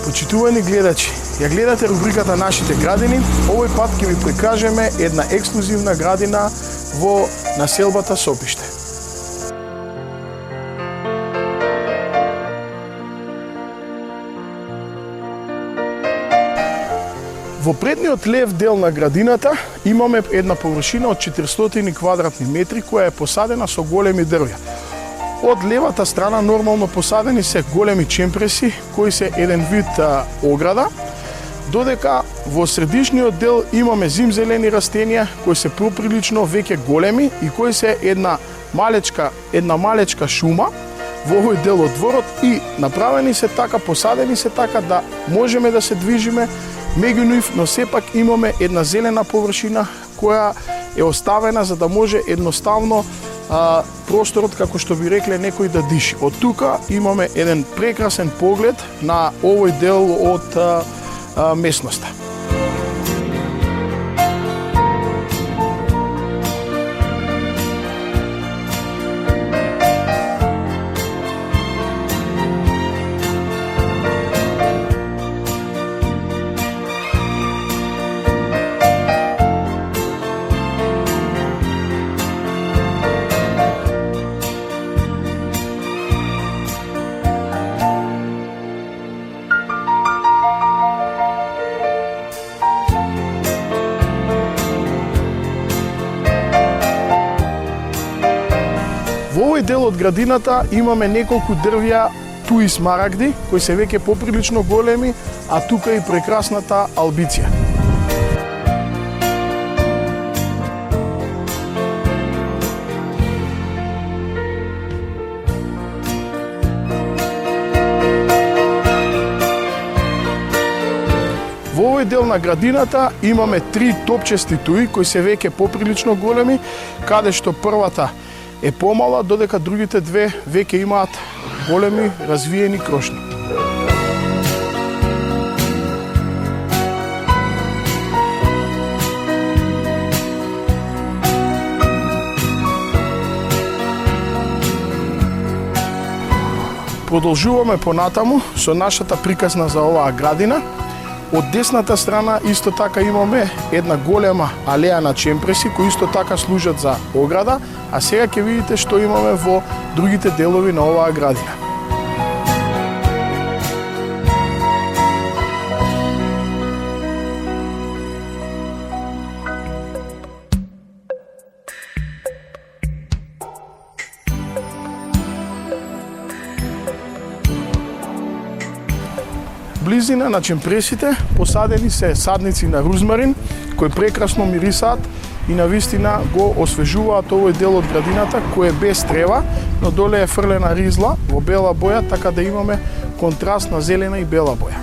Почитувани гледачи, ја гледате рубриката Нашите градини. Овој пат ќе ви прикажеме една ексклузивна градина во населбата Сопиште. Во предниот лев дел на градината имаме една површина од 400 квадратни метри која е посадена со големи дрвја. Од левата страна нормално посадени се големи чемпреси кои се еден вид ограда, додека во средишниот дел имаме зимзелени растенија кои се поприлично веќе големи и кои се една малечка шума во овој дел од дворот и направени се така, посадени се така да можеме да се движиме меѓу нив, но сепак имаме една зелена површина која е оставена за да може едноставно просторот, како што би рекле некој, да диши. Од тука имаме еден прекрасен поглед на овој дел од местноста. Во овој дел од градината имаме неколку дрвја туи смарагди, кои се веќе поприлично големи, а тука и прекрасната албиција. Во овој дел на градината имаме 3 топчести туи, кои се веќе поприлично големи, каде што првата е помала, додека другите две веќе имаат големи развиени крошни. Продолжуваме понатаму со нашата приказна за оваа градина. Од десната страна исто така имаме една голема алеја на чемпреси кои исто така служат за ограда, а сега ќе видите што имаме во другите делови на оваа градина. Близина на чемпресите посадени се садници на рузмарин кои прекрасно мирисаат и навистина го освежуваат овој дел од градината кој е без трева, но доле е фрлена ризла во бела боја, така да имаме контраст на зелена и бела боја.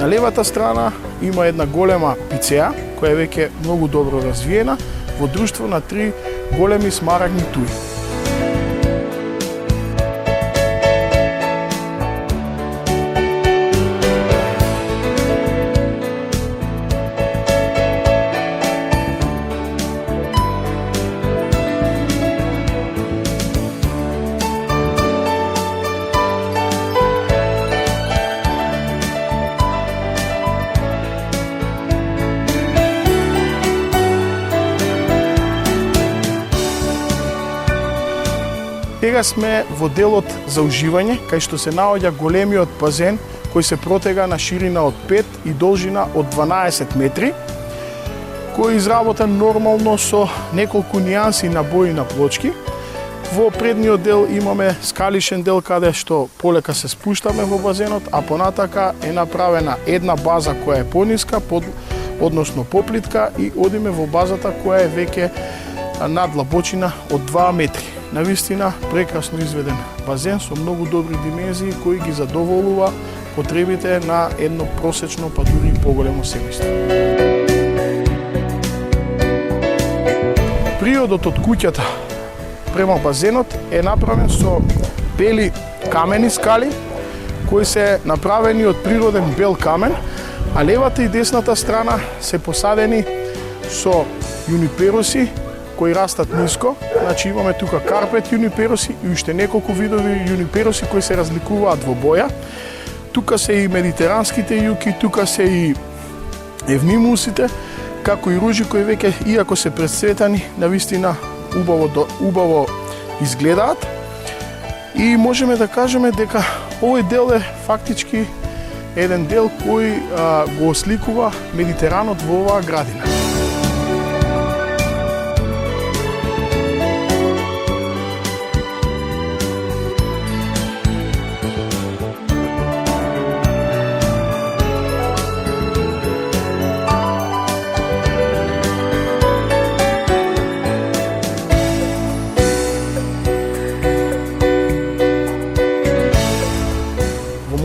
На левата страна има една голема пицеја, која е веќе многу добро развиена, во друштво на 3 големи смарагни туи. Сега сме во делот за уживање, кај што се наоѓа големиот базен кој се протега на ширина од 5 и должина од 12 метри, кој е изработен нормално со неколку нијанси на бои на плочки. Во предниот дел имаме скалишен дел каде што полека се спуштаме во базенот, а понатака е направена една база која е пониска, односно поплитка, и одиме во базата која е веќе на длабочина од 2 метри. Навистина прекрасно изведен базен со многу добри димензии кои ги задоволува потребите на едно просечно, па дури и поголемо семејство. Приодот од куќата према базенот е направен со бели камени скали кои се направени од природен бел камен, а левата и десната страна се посадени со јунипероси кои растат ниско. Значи имаме тука карпет јунипероси и уште неколку видови јунипероси кои се разликуваат во боја. Тука се и медитеранските јуки, тука се и евнимусите, како и ружи кои веќе, иако се пресцветани, навистина убаво изгледаат. И можеме да кажеме дека овој дел е фактички еден дел кој го осликува Медитеранот во оваа градина.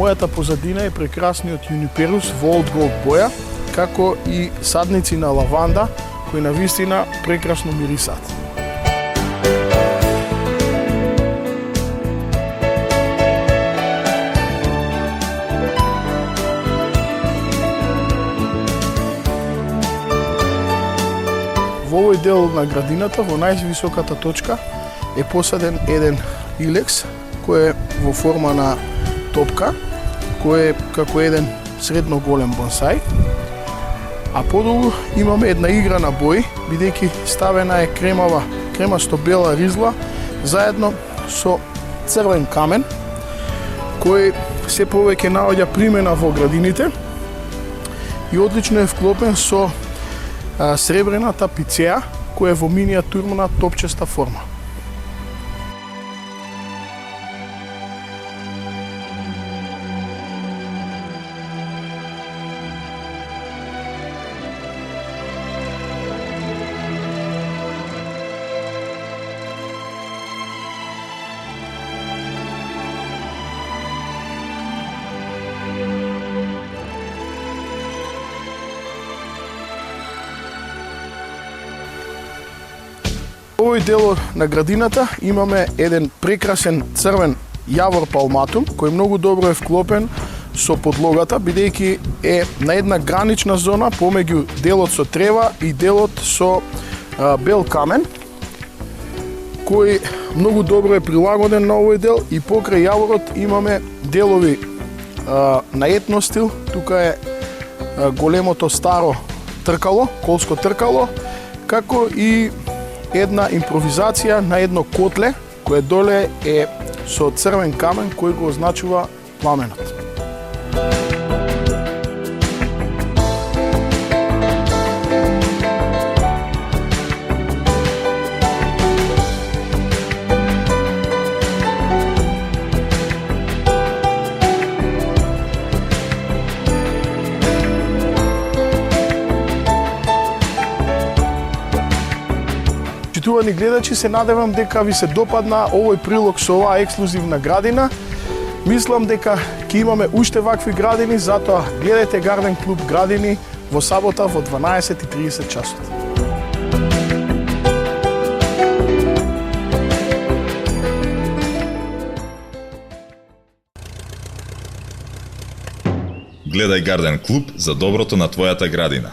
Мојата позадина е прекрасниот јуниперус во олд голд боја, како и садници на лаванда, кои навистина прекрасно мирисаат. Во овој дел на градината, во највисоката точка, е посаден еден илекс, кој е во форма на топка, кој е како еден средно голем бонсај. А подолу имаме една игра на бои, бидејќи ставена е кремасто бела ризла заедно со црвен камен, кој се повеќе наоѓа примена во градините и одлично е вклопен со сребрената пицеа, која е во миниатурна топчеста форма. Во овој дел на градината имаме еден прекрасен црвен јавор палматум, кој многу добро е вклопен со подлогата, бидејќи е на една гранична зона помеѓу делот со трева и делот со бел камен, кој многу добро е прилагоден на овој дел, и покрај јаворот имаме делови на етно стил. Тука е големото старо тркало, колско тркало, како и една импровизација на едно котле, кое доле е со црвен камен кој го означува пламенот. Почитувани гледачи, се надевам дека ви се допадна овој прилог со оваа ексклузивна градина. Мислам дека ќе имаме уште вакви градини, затоа гледајте Гарден клуб Градини во сабота во 12:30 часот. Гледај Гарден клуб за доброто на твојата градина.